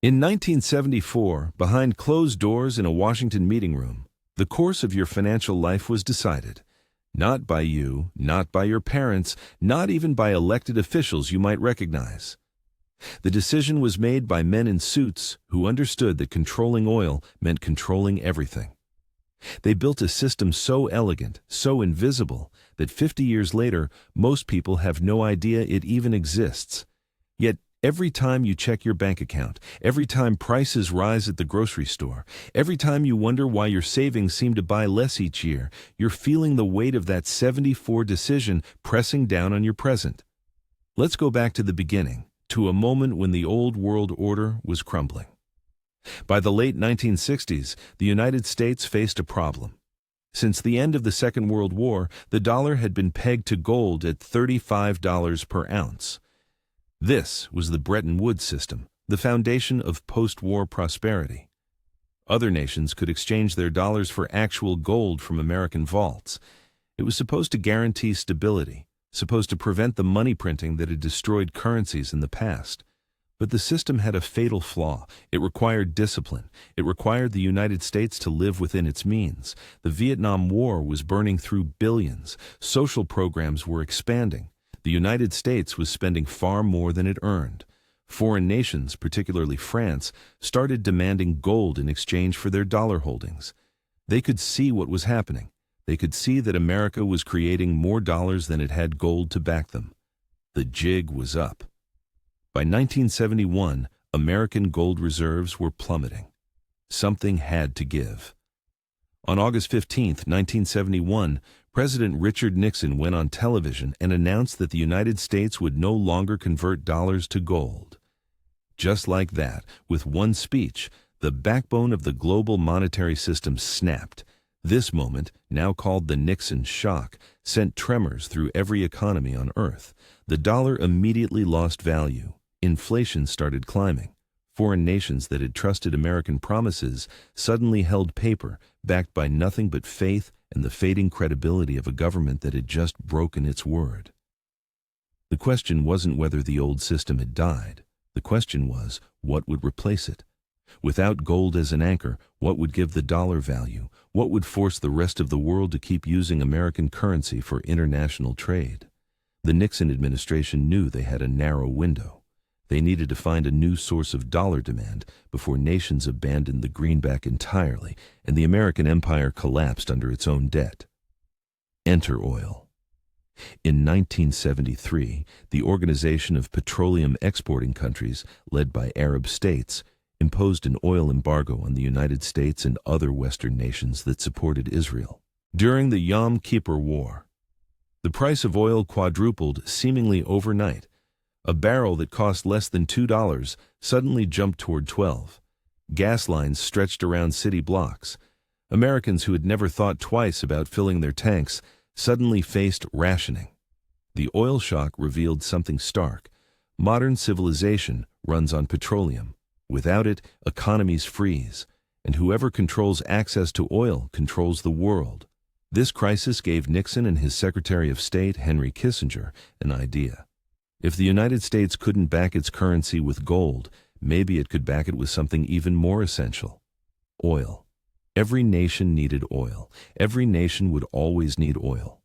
In 1974, behind closed doors in a Washington meeting room, the course of your financial life was decided. Not by you, not by your parents, not even by elected officials you might recognize. The decision was made by men in suits who understood that controlling oil meant controlling everything. They built a system so elegant, so invisible, that 50 years later, most people have no idea it even exists. Yet, every time you check your bank account, every time prices rise at the grocery store, every time you wonder why your savings seem to buy less each year, you're feeling the weight of that 74 decision pressing down on your present. Let's go back to the beginning, to a moment when the old world order was crumbling. By the late 1960s, the United States faced a problem. Since the end of the Second World War, the dollar had been pegged to gold at $35 per ounce. This was the Bretton Woods system, the foundation of post-war prosperity. Other nations could exchange their dollars for actual gold from American vaults. It was supposed to guarantee stability, supposed to prevent the money printing that had destroyed currencies in the past. But the system had a fatal flaw. It required discipline. It required the United States to live within its means. The Vietnam War was burning through billions. Social programs were expanding. The United States was spending far more than it earned. Foreign nations, particularly France, started demanding gold in exchange for their dollar holdings. They could see what was happening. They could see that America was creating more dollars than it had gold to back them. The jig was up. By 1971, American gold reserves were plummeting. Something had to give. On August 15, 1971, President Richard Nixon went on television and announced that the United States would no longer convert dollars to gold. Just like that, with one speech, the backbone of the global monetary system snapped. This moment, now called the Nixon shock, sent tremors through every economy on Earth. The dollar immediately lost value. Inflation started climbing. Foreign nations that had trusted American promises suddenly held paper, backed by nothing but faith and the fading credibility of a government that had just broken its word. The question wasn't whether the old system had died. The question was, what would replace it? Without gold as an anchor, what would give the dollar value? What would force the rest of the world to keep using American currency for international trade? The Nixon administration knew they had a narrow window. They needed to find a new source of dollar demand before nations abandoned the greenback entirely and the American empire collapsed under its own debt. Enter oil. In 1973, the Organization of Petroleum Exporting Countries, led by Arab states, imposed an oil embargo on the United States and other Western nations that supported Israel. During the Yom Kippur War, the price of oil quadrupled seemingly overnight. A barrel that cost less than $2 suddenly jumped toward $12. Gas lines stretched around city blocks. Americans who had never thought twice about filling their tanks suddenly faced rationing. The oil shock revealed something stark. Modern civilization runs on petroleum. Without it, economies freeze, and whoever controls access to oil controls the world. This crisis gave Nixon and his Secretary of State, Henry Kissinger, an idea. If the United States couldn't back its currency with gold, maybe it could back it with something even more essential: oil. Every nation needed oil. Every nation would always need oil.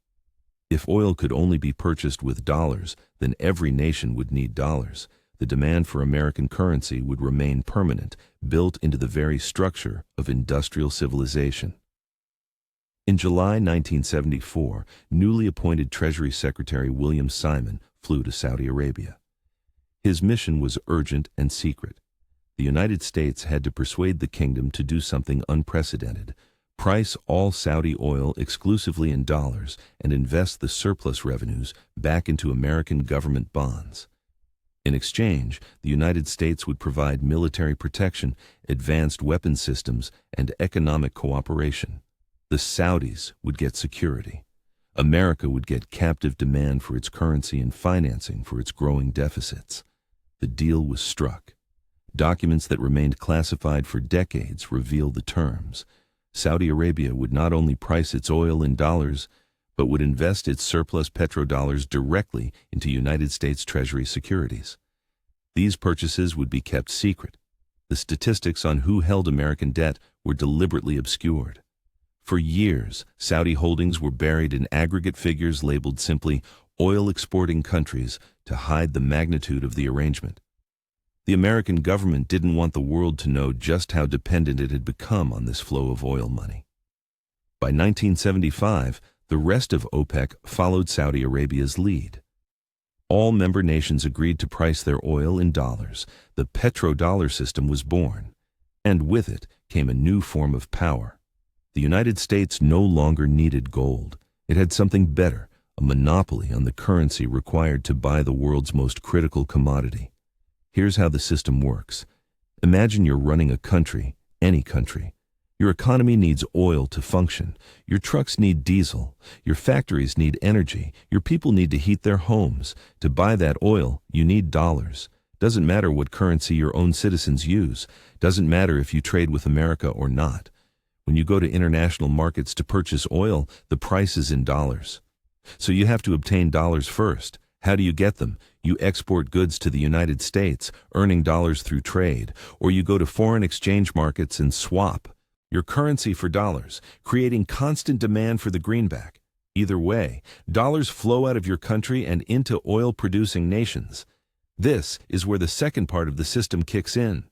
If oil could only be purchased with dollars, then every nation would need dollars. The demand for American currency would remain permanent, built into the very structure of industrial civilization. In July 1974, newly appointed Treasury Secretary William Simon flew to Saudi Arabia. His mission was urgent and secret. The United States had to persuade the kingdom to do something unprecedented: price all Saudi oil exclusively in dollars and invest the surplus revenues back into American government bonds. In exchange, the United States would provide military protection, advanced weapon systems, and economic cooperation. The Saudis would get security. America would get captive demand for its currency and financing for its growing deficits. The deal was struck. Documents that remained classified for decades reveal the terms. Saudi Arabia would not only price its oil in dollars, but would invest its surplus petrodollars directly into United States Treasury securities. These purchases would be kept secret. the statistics on who held American debt were deliberately obscured. For years, Saudi holdings were buried in aggregate figures labeled simply oil-exporting countries to hide the magnitude of the arrangement. The American government didn't want the world to know just how dependent it had become on this flow of oil money. By 1975, the rest of OPEC followed Saudi Arabia's lead. All member nations agreed to price their oil in dollars. The Petrodollar system was born, and with it came a new form of power. The United States no longer needed gold. It had something better, a monopoly on the currency required to buy the world's most critical commodity. Here's how the system works. Imagine you're running a country, any country. Your economy needs oil to function. Your trucks need diesel. Your factories need energy. Your people need to heat their homes. To buy that oil, you need dollars. Doesn't matter what currency your own citizens use. Doesn't matter if you trade with America or not. When you go to international markets to purchase oil, the price is in dollars. So you have to obtain dollars first. How do you get them? You export goods to the United States, earning dollars through trade, or you go to foreign exchange markets and swap your currency for dollars, creating constant demand for the greenback. Either way, dollars flow out of your country and into oil-producing nations. This is where the second part of the system kicks in.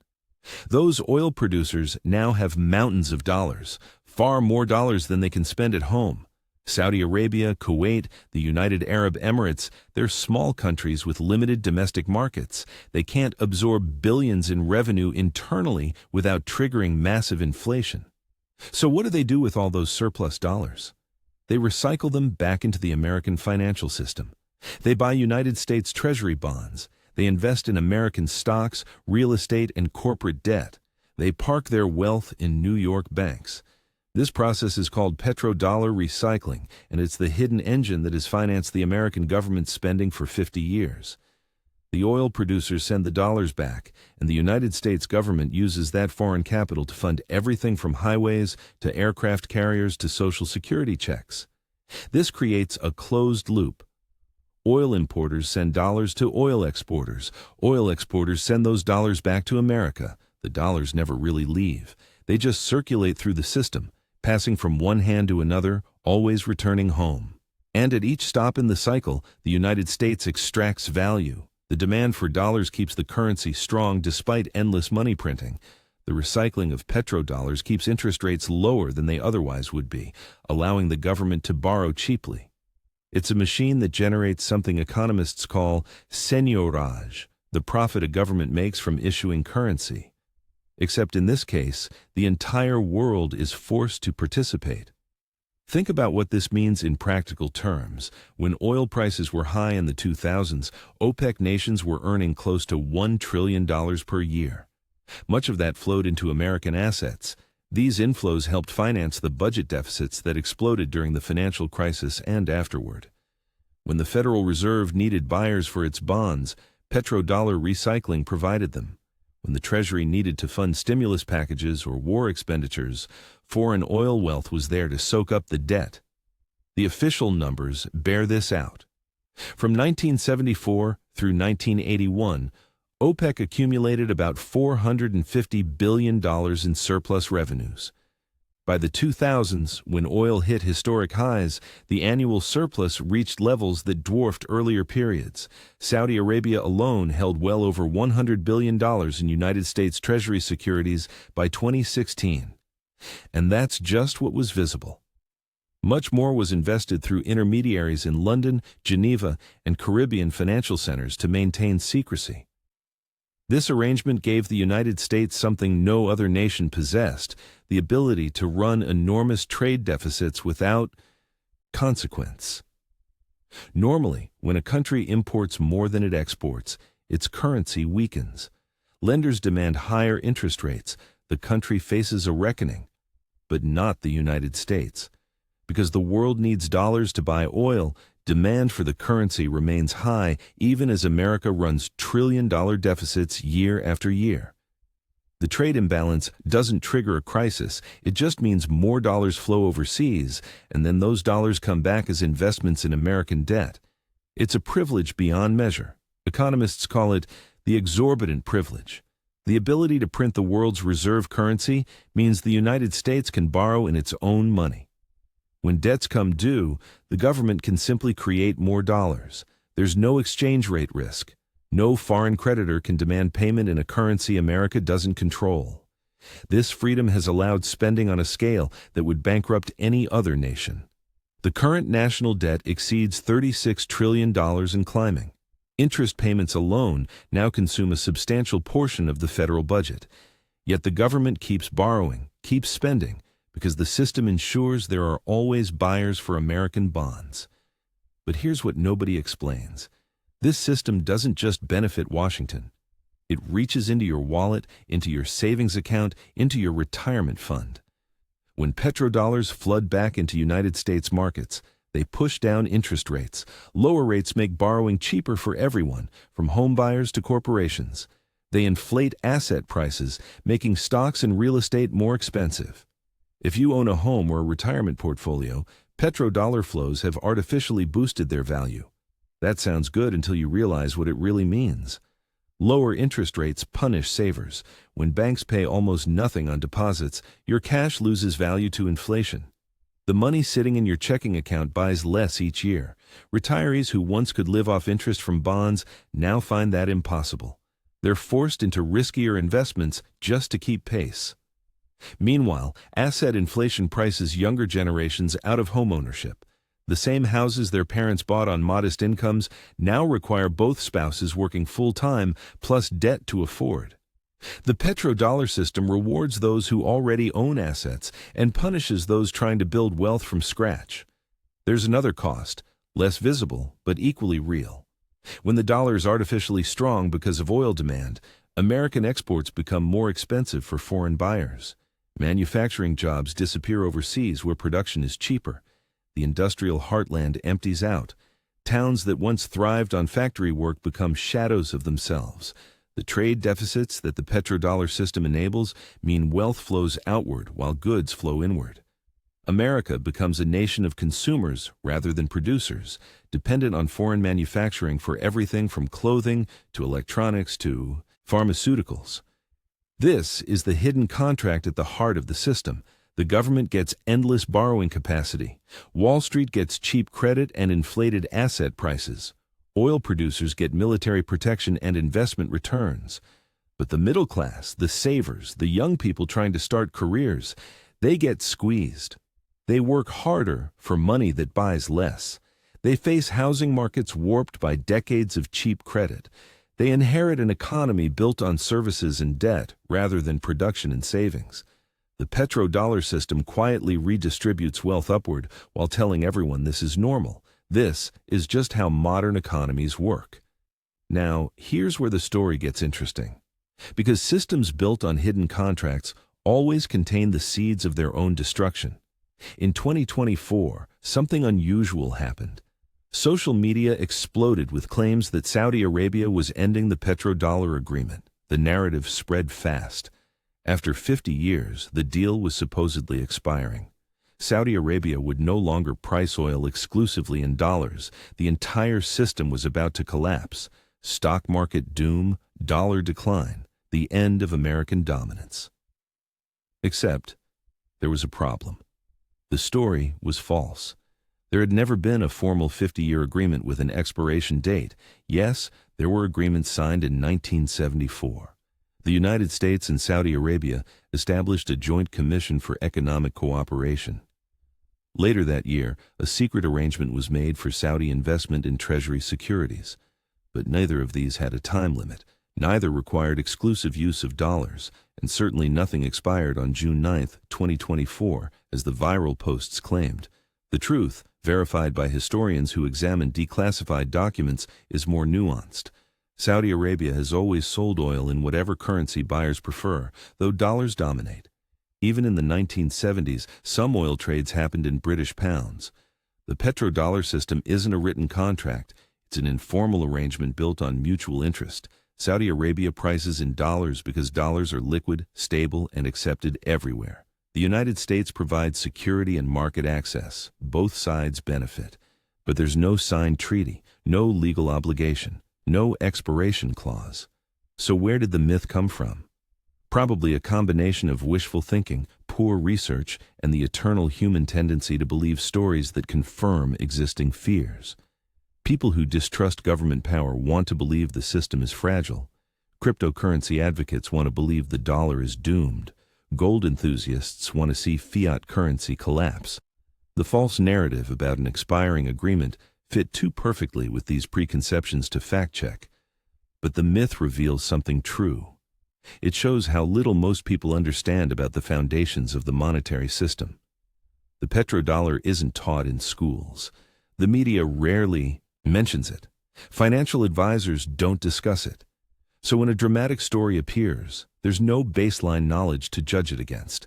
Those oil producers now have mountains of dollars, far more dollars than they can spend at home. Saudi Arabia, Kuwait, the United Arab Emirates, they're small countries with limited domestic markets. They can't absorb billions in revenue internally without triggering massive inflation. So what do they do with all those surplus dollars? They recycle them back into the American financial system. They buy United States Treasury bonds. They invest in American stocks, real estate, and corporate debt. They park their wealth in New York banks. This process is called petrodollar recycling, and it's the hidden engine that has financed the American government's spending for 50 years. The oil producers send the dollars back, and the United States government uses that foreign capital to fund everything from highways to aircraft carriers to Social Security checks. This creates a closed loop. Oil importers send dollars to oil exporters. Oil exporters send those dollars back to America. The dollars never really leave. They just circulate through the system, passing from one hand to another, always returning home. And at each stop in the cycle, the United States extracts value. The demand for dollars keeps the currency strong despite endless money printing. The recycling of petrodollars keeps interest rates lower than they otherwise would be, allowing the government to borrow cheaply. It's a machine that generates something economists call seigniorage, the profit a government makes from issuing currency. Except in this case, the entire world is forced to participate. Think about what this means in practical terms. When oil prices were high in the 2000s, OPEC nations were earning close to $1 trillion per year. Much of that flowed into American assets. These inflows helped finance the budget deficits that exploded during the financial crisis and afterward. When the Federal Reserve needed buyers for its bonds, petrodollar recycling provided them. When the Treasury needed to fund stimulus packages or war expenditures, foreign oil wealth was there to soak up the debt. The official numbers bear this out. From 1974 through 1981, OPEC accumulated about $450 billion in surplus revenues. By the 2000s, when oil hit historic highs, the annual surplus reached levels that dwarfed earlier periods. Saudi Arabia alone held well over $100 billion in United States Treasury securities by 2016. And that's just what was visible. Much more was invested through intermediaries in London, Geneva, and Caribbean financial centers to maintain secrecy. This arrangement gave the United States something no other nation possessed, the ability to run enormous trade deficits without consequence. Normally, when a country imports more than it exports, its currency weakens. Lenders demand higher interest rates. The country faces a reckoning, but not the United States. Because the world needs dollars to buy oil, demand for the currency remains high even as America runs trillion-dollar deficits year after year. The trade imbalance doesn't trigger a crisis. It just means more dollars flow overseas, and then those dollars come back as investments in American debt. It's a privilege beyond measure. Economists call it the exorbitant privilege. The ability to print the world's reserve currency means the United States can borrow in its own money. When debts come due, the government can simply create more dollars. There's no exchange rate risk. No foreign creditor can demand payment in a currency America doesn't control. This freedom has allowed spending on a scale that would bankrupt any other nation. The current national debt exceeds $36 trillion and climbing. Interest payments alone now consume a substantial portion of the federal budget. Yet the government keeps borrowing, keeps spending, because the system ensures there are always buyers for American bonds. But here's what nobody explains. This system doesn't just benefit Washington. It reaches into your wallet, into your savings account, into your retirement fund. When petrodollars flood back into United States markets, they push down interest rates. Lower rates make borrowing cheaper for everyone, from home buyers to corporations. They inflate asset prices, making stocks and real estate more expensive. If you own a home or a retirement portfolio, petrodollar flows have artificially boosted their value. That sounds good until you realize what it really means. Lower interest rates punish savers. When banks pay almost nothing on deposits, your cash loses value to inflation. The money sitting in your checking account buys less each year. Retirees who once could live off interest from bonds now find that impossible. They're forced into riskier investments just to keep pace. Meanwhile, asset inflation prices younger generations out of homeownership. The same houses their parents bought on modest incomes now require both spouses working full-time plus debt to afford. The petrodollar system rewards those who already own assets and punishes those trying to build wealth from scratch. There's another cost, less visible but equally real. When the dollar is artificially strong because of oil demand, American exports become more expensive for foreign buyers. Manufacturing jobs disappear overseas where production is cheaper. The industrial heartland empties out. Towns that once thrived on factory work become shadows of themselves. The trade deficits that the petrodollar system enables mean wealth flows outward while goods flow inward. America becomes a nation of consumers rather than producers, dependent on foreign manufacturing for everything from clothing to electronics to pharmaceuticals. This is the hidden contract at the heart of the system. The government gets endless borrowing capacity. Wall Street gets cheap credit and inflated asset prices. Oil producers get military protection and investment returns. But the middle class, the savers, the young people trying to start careers, they get squeezed. They work harder for money that buys less. They face housing markets warped by decades of cheap credit. They inherit an economy built on services and debt rather than production and savings. The petrodollar system quietly redistributes wealth upward while telling everyone this is normal. This is just how modern economies work. Now, here's where the story gets interesting. Because systems built on hidden contracts always contain the seeds of their own destruction. In 2024, something unusual happened. Social media exploded with claims that Saudi Arabia was ending the petrodollar agreement. The narrative spread fast. After 50 years, the deal was supposedly expiring. Saudi Arabia would no longer price oil exclusively in dollars. The entire system was about to collapse. Stock market doom, dollar decline, the end of American dominance. Except, there was a problem. The story was false. There had never been a formal 50-year agreement with an expiration date. Yes, there were agreements signed in 1974. The United States and Saudi Arabia established a joint commission for economic cooperation. Later that year, a secret arrangement was made for Saudi investment in Treasury securities. But neither of these had a time limit. Neither required exclusive use of dollars, and certainly nothing expired on June 9, 2024, as the viral posts claimed. The truth, verified by historians who examined declassified documents, is more nuanced. Saudi Arabia has always sold oil in whatever currency buyers prefer, though dollars dominate. Even in the 1970s, some oil trades happened in British pounds. The petrodollar system isn't a written contract. It's an informal arrangement built on mutual interest. Saudi Arabia prices in dollars because dollars are liquid, stable, and accepted everywhere. The United States provides security and market access. Both sides benefit. But there's no signed treaty, no legal obligation, no expiration clause. So where did the myth come from? Probably a combination of wishful thinking, poor research, and the eternal human tendency to believe stories that confirm existing fears. People who distrust government power want to believe the system is fragile. Cryptocurrency advocates want to believe the dollar is doomed. Gold enthusiasts want to see fiat currency collapse. The false narrative about an expiring agreement fit too perfectly with these preconceptions to fact-check. But the myth reveals something true. It shows how little most people understand about the foundations of the monetary system. The petrodollar isn't taught in schools. The media rarely mentions it. Financial advisors don't discuss it. So when a dramatic story appears, there's no baseline knowledge to judge it against.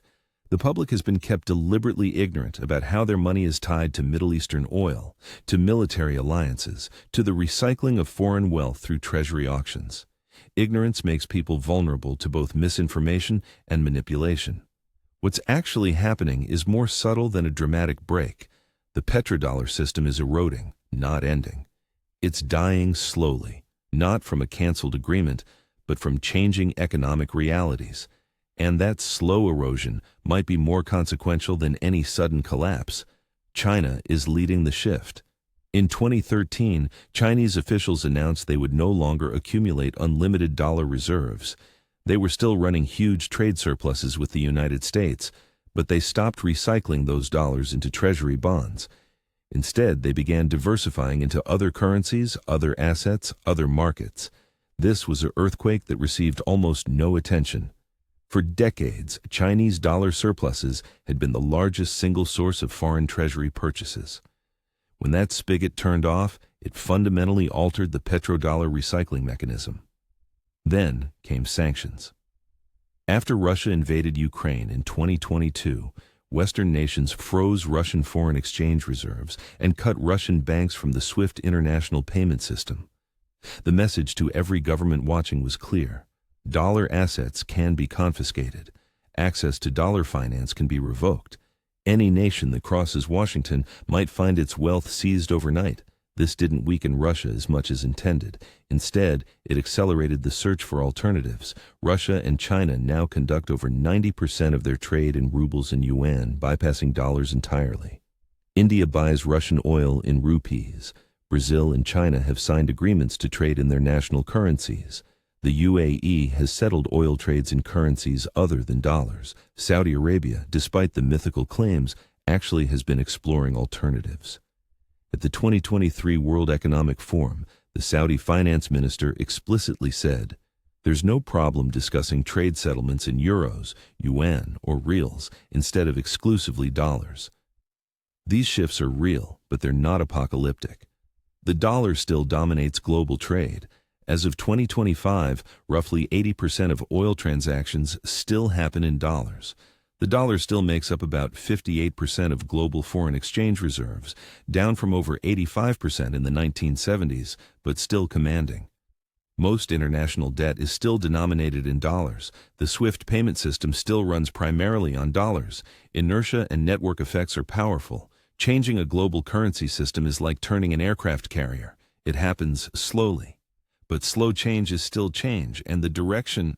The public has been kept deliberately ignorant about how their money is tied to Middle Eastern oil, to military alliances, to the recycling of foreign wealth through treasury auctions. Ignorance makes people vulnerable to both misinformation and manipulation. What's actually happening is more subtle than a dramatic break. The petrodollar system is eroding, not ending. It's dying slowly, not from a canceled agreement, but from changing economic realities. And that slow erosion might be more consequential than any sudden collapse. China is leading the shift. In 2013, Chinese officials announced they would no longer accumulate unlimited dollar reserves. They were still running huge trade surpluses with the United States, but they stopped recycling those dollars into treasury bonds. Instead, they began diversifying into other currencies, other assets, other markets. This was an earthquake that received almost no attention. For decades, Chinese dollar surpluses had been the largest single source of foreign treasury purchases. When that spigot turned off, it fundamentally altered the petrodollar recycling mechanism. Then came sanctions. After Russia invaded Ukraine in 2022, Western nations froze Russian foreign exchange reserves and cut Russian banks from the SWIFT international payment system. The message to every government watching was clear. Dollar assets can be confiscated. Access to dollar finance can be revoked. Any nation that crosses Washington might find its wealth seized overnight. This didn't weaken Russia as much as intended. Instead, it accelerated the search for alternatives. Russia and China now conduct over 90% of their trade in rubles and yuan, bypassing dollars entirely. India buys Russian oil in rupees. Brazil and China have signed agreements to trade in their national currencies. The UAE has settled oil trades in currencies other than dollars. Saudi Arabia, despite the mythical claims, actually has been exploring alternatives. At the 2023 World Economic Forum, the Saudi finance minister explicitly said, "There's no problem discussing trade settlements in euros, yuan, or reals instead of exclusively dollars." These shifts are real, but they're not apocalyptic. The dollar still dominates global trade. As of 2025, roughly 80% of oil transactions still happen in dollars. The dollar still makes up about 58% of global foreign exchange reserves, down from over 85% in the 1970s, but still commanding. Most international debt is still denominated in dollars. The SWIFT payment system still runs primarily on dollars. Inertia and network effects are powerful. Changing a global currency system is like turning an aircraft carrier. It happens slowly. But slow change is still change, and the direction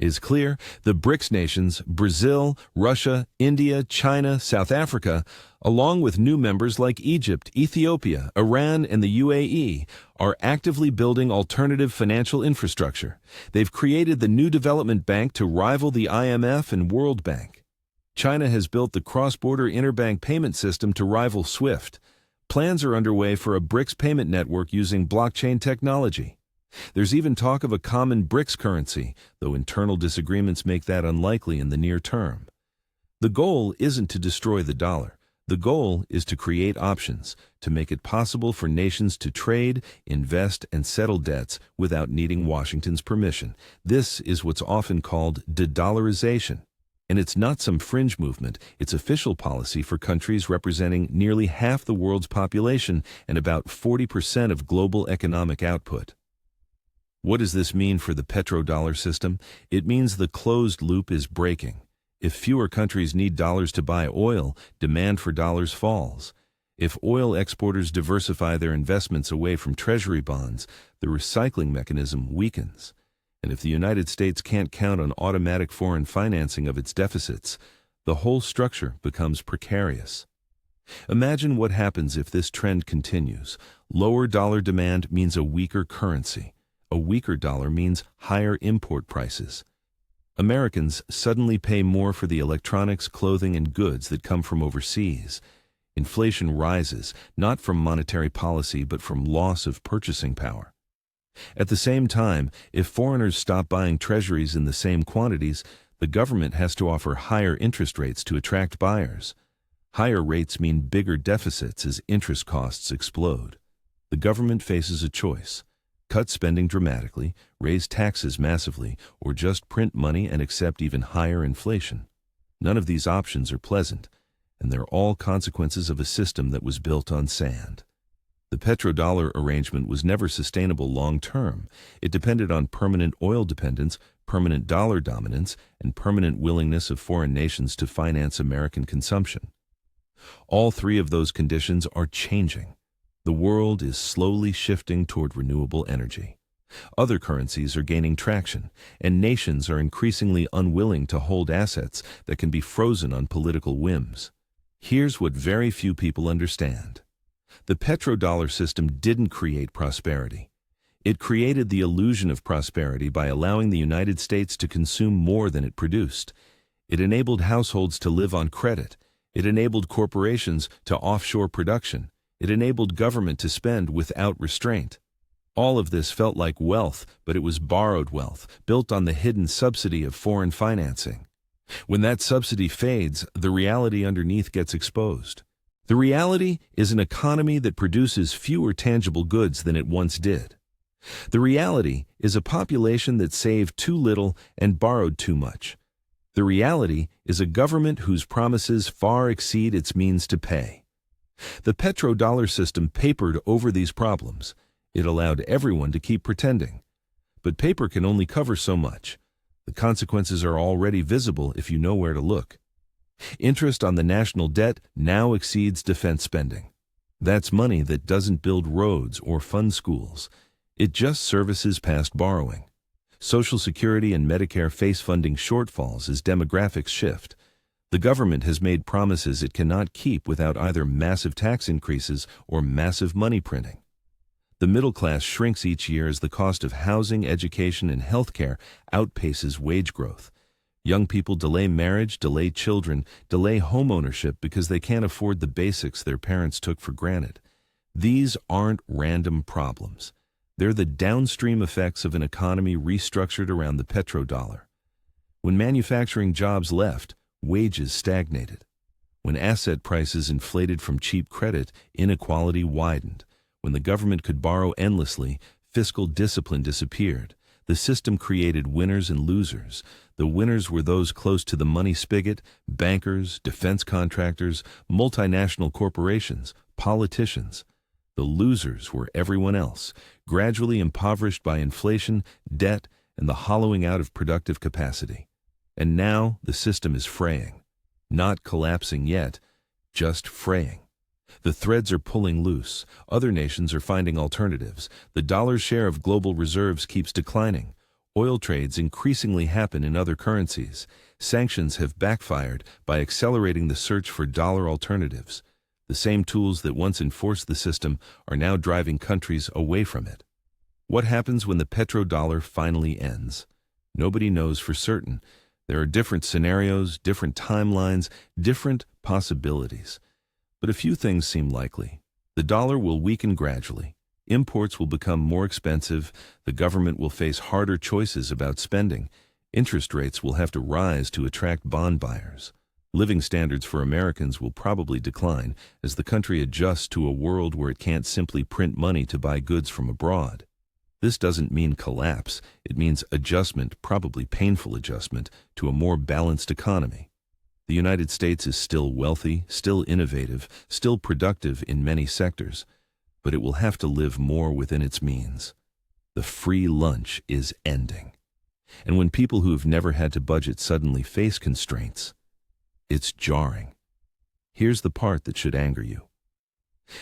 is clear. The BRICS nations, Brazil, Russia, India, China, South Africa, along with new members like Egypt, Ethiopia, Iran, and the UAE, are actively building alternative financial infrastructure. They've created the new development bank to rival the IMF and World Bank. China has built the cross-border interbank payment system to rival SWIFT. Plans are underway for a BRICS payment network using blockchain technology. There's even talk of a common BRICS currency, though internal disagreements make that unlikely in the near term. The goal isn't to destroy the dollar. The goal is to create options, to make it possible for nations to trade, invest, and settle debts without needing Washington's permission. This is what's often called de-dollarization. And it's not some fringe movement, it's official policy for countries representing nearly half the world's population and about 40% of global economic output. What does this mean for the petrodollar system? It means the closed loop is breaking. If fewer countries need dollars to buy oil, demand for dollars falls. If oil exporters diversify their investments away from treasury bonds, the recycling mechanism weakens. And if the United States can't count on automatic foreign financing of its deficits, the whole structure becomes precarious. Imagine what happens if this trend continues. Lower dollar demand means a weaker currency. A weaker dollar means higher import prices. Americans suddenly pay more for the electronics, clothing, and goods that come from overseas. Inflation rises, not from monetary policy but from loss of purchasing power. At the same time, if foreigners stop buying treasuries in the same quantities, the government has to offer higher interest rates to attract buyers. Higher rates mean bigger deficits as interest costs explode. The government faces a choice: cut spending dramatically, raise taxes massively, or just print money and accept even higher inflation. None of these options are pleasant, and they're all consequences of a system that was built on sand. The petrodollar arrangement was never sustainable long term. It depended on permanent oil dependence, permanent dollar dominance, and permanent willingness of foreign nations to finance American consumption. All three of those conditions are changing. The world is slowly shifting toward renewable energy. Other currencies are gaining traction, and nations are increasingly unwilling to hold assets that can be frozen on political whims. Here's what very few people understand. The petrodollar system didn't create prosperity. It created the illusion of prosperity by allowing the United States to consume more than it produced. It enabled households to live on credit. It enabled corporations to offshore production. It enabled government to spend without restraint. All of this felt like wealth, but it was borrowed wealth, built on the hidden subsidy of foreign financing. When that subsidy fades, the reality underneath gets exposed. The reality is an economy that produces fewer tangible goods than it once did. The reality is a population that saved too little and borrowed too much. The reality is a government whose promises far exceed its means to pay. The petrodollar system papered over these problems. It allowed everyone to keep pretending. But paper can only cover so much. The consequences are already visible if you know where to look. Interest on the national debt now exceeds defense spending. That's money that doesn't build roads or fund schools. It just services past borrowing. Social Security and Medicare face funding shortfalls as demographics shift. The government has made promises it cannot keep without either massive tax increases or massive money printing. The middle class shrinks each year as the cost of housing, education, and healthcare outpaces wage growth. Young people delay marriage, delay children, delay homeownership because they can't afford the basics their parents took for granted. These aren't random problems. They're the downstream effects of an economy restructured around the petrodollar. When manufacturing jobs left, wages stagnated. When asset prices inflated from cheap credit, inequality widened. When the government could borrow endlessly, fiscal discipline disappeared. The system created winners and losers. The winners were those close to the money spigot: bankers, defense contractors, multinational corporations, politicians. The losers were everyone else, gradually impoverished by inflation, debt, and the hollowing out of productive capacity. And now the system is fraying. Not collapsing yet, just fraying. The threads are pulling loose. Other nations are finding alternatives. The dollar's share of global reserves keeps declining. Oil trades increasingly happen in other currencies. Sanctions have backfired by accelerating the search for dollar alternatives. The same tools that once enforced the system are now driving countries away from it. What happens when the petrodollar finally ends? Nobody knows for certain. There are different scenarios, different timelines, different possibilities. But a few things seem likely. The dollar will weaken gradually. Imports will become more expensive. The government will face harder choices about spending. Interest rates will have to rise to attract bond buyers. Living standards for Americans will probably decline as the country adjusts to a world where it can't simply print money to buy goods from abroad. This doesn't mean collapse. It means adjustment, probably painful adjustment, to a more balanced economy. The United States is still wealthy, still innovative, still productive in many sectors, but it will have to live more within its means. The free lunch is ending. And when people who have never had to budget suddenly face constraints, it's jarring. Here's the part that should anger you.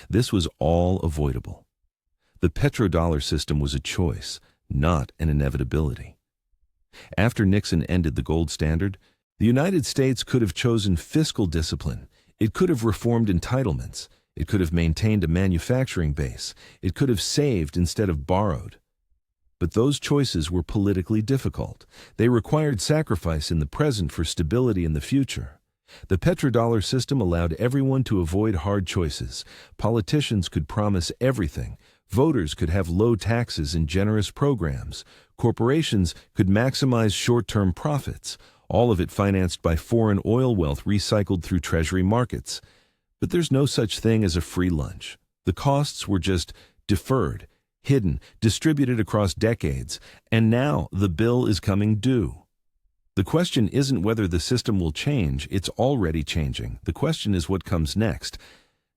This was all avoidable. The petrodollar system was a choice, not an inevitability. After Nixon ended the gold standard, the United States could have chosen fiscal discipline. It could have reformed entitlements. It could have maintained a manufacturing base. It could have saved instead of borrowed. But those choices were politically difficult. They required sacrifice in the present for stability in the future. The petrodollar system allowed everyone to avoid hard choices. Politicians could promise everything. Voters could have low taxes and generous programs. Corporations could maximize short-term profits, all of it financed by foreign oil wealth recycled through treasury markets. But there's no such thing as a free lunch. The costs were just deferred, hidden, distributed across decades, and now the bill is coming due. The question isn't whether the system will change, it's already changing. The question is what comes next.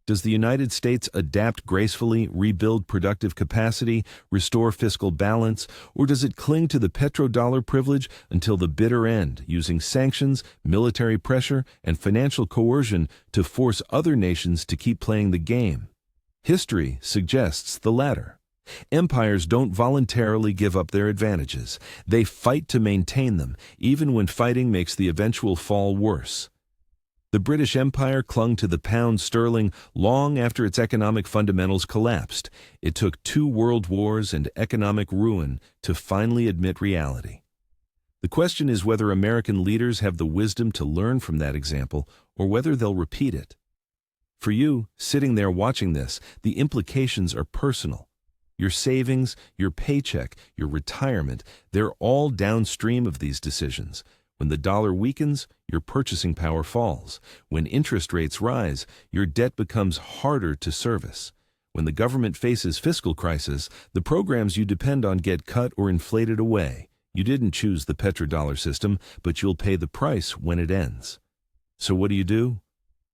Does the United States adapt gracefully, rebuild productive capacity, restore fiscal balance, or does it cling to the petrodollar privilege until the bitter end, using sanctions, military pressure, and financial coercion to force other nations to keep playing the game? History suggests the latter. Empires don't voluntarily give up their advantages. They fight to maintain them, even when fighting makes the eventual fall worse. The British Empire clung to the pound sterling long after its economic fundamentals collapsed. It took 2 world wars and economic ruin to finally admit reality. The question is whether American leaders have the wisdom to learn from that example or whether they'll repeat it. For you, sitting there watching this, the implications are personal. Your savings, your paycheck, your retirement, they're all downstream of these decisions. When the dollar weakens, your purchasing power falls. When interest rates rise, your debt becomes harder to service. When the government faces fiscal crisis, the programs you depend on get cut or inflated away. You didn't choose the petrodollar system, but you'll pay the price when it ends. So what do?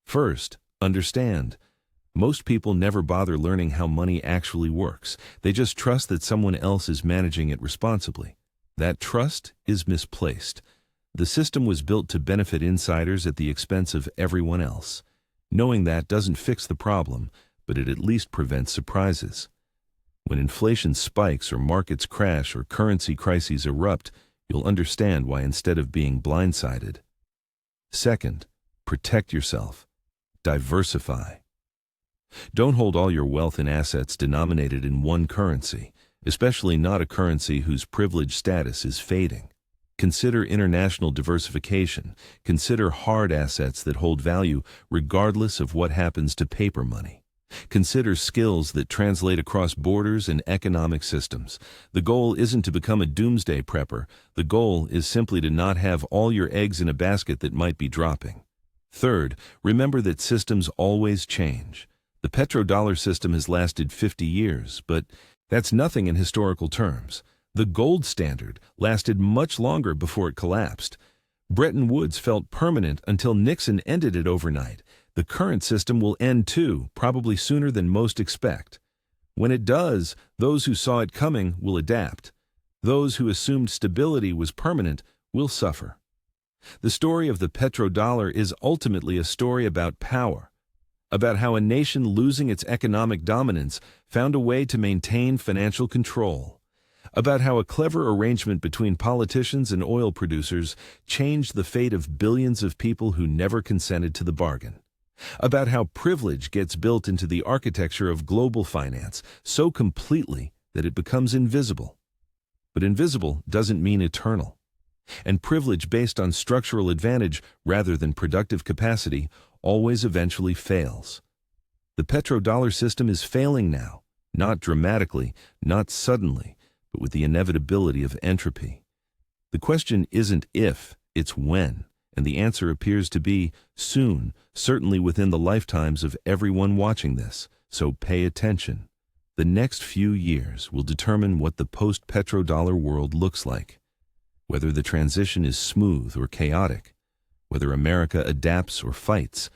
First, understand. Most people never bother learning how money actually works. They just trust that someone else is managing it responsibly. That trust is misplaced. The system was built to benefit insiders at the expense of everyone else. Knowing that doesn't fix the problem, but it at least prevents surprises. When inflation spikes or markets crash or currency crises erupt, you'll understand why instead of being blindsided. Second, protect yourself. Diversify. Don't hold all your wealth in assets denominated in one currency, especially not a currency whose privileged status is fading. Consider international diversification. Consider hard assets that hold value regardless of what happens to paper money. Consider skills that translate across borders and economic systems. The goal isn't to become a doomsday prepper. The goal is simply to not have all your eggs in a basket that might be dropping. Third, remember that systems always change. The petrodollar system has lasted 50 years, but that's nothing in historical terms. The gold standard lasted much longer before it collapsed. Bretton Woods felt permanent until Nixon ended it overnight. The current system will end too, probably sooner than most expect. When it does, those who saw it coming will adapt. Those who assumed stability was permanent will suffer. The story of the petrodollar is ultimately a story about power, about how a nation losing its economic dominance found a way to maintain financial control. About how a clever arrangement between politicians and oil producers changed the fate of billions of people who never consented to the bargain. About how privilege gets built into the architecture of global finance so completely that it becomes invisible. But invisible doesn't mean eternal. And privilege based on structural advantage rather than productive capacity always eventually fails. The petrodollar system is failing now, not dramatically, not suddenly, but with the inevitability of entropy. The question isn't if, it's when, and the answer appears to be soon, certainly within the lifetimes of everyone watching this, so pay attention. The next few years will determine what the post-petrodollar world looks like, whether the transition is smooth or chaotic, whether America adapts or fights,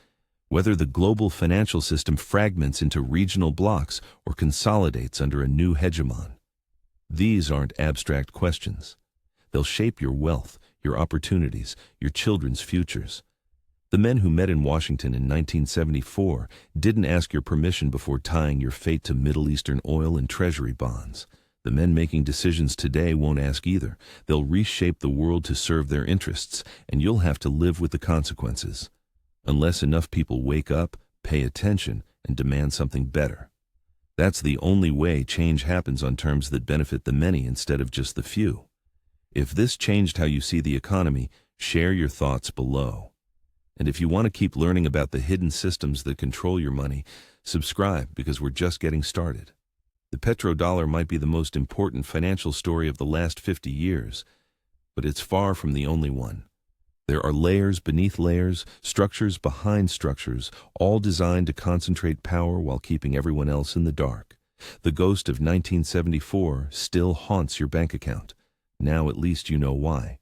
whether the global financial system fragments into regional blocks or consolidates under a new hegemon. These aren't abstract questions. They'll shape your wealth, your opportunities, your children's futures. The men who met in Washington in 1974 didn't ask your permission before tying your fate to Middle Eastern oil and treasury bonds. The men making decisions today won't ask either. They'll reshape the world to serve their interests, and you'll have to live with the consequences. Unless enough people wake up, pay attention, and demand something better. That's the only way change happens on terms that benefit the many instead of just the few. If this changed how you see the economy, share your thoughts below. And if you want to keep learning about the hidden systems that control your money, subscribe because we're just getting started. The petrodollar might be the most important financial story of the last 50 years, but it's far from the only one. There are layers beneath layers, structures behind structures, all designed to concentrate power while keeping everyone else in the dark. The ghost of 1974 still haunts your bank account. Now at least you know why.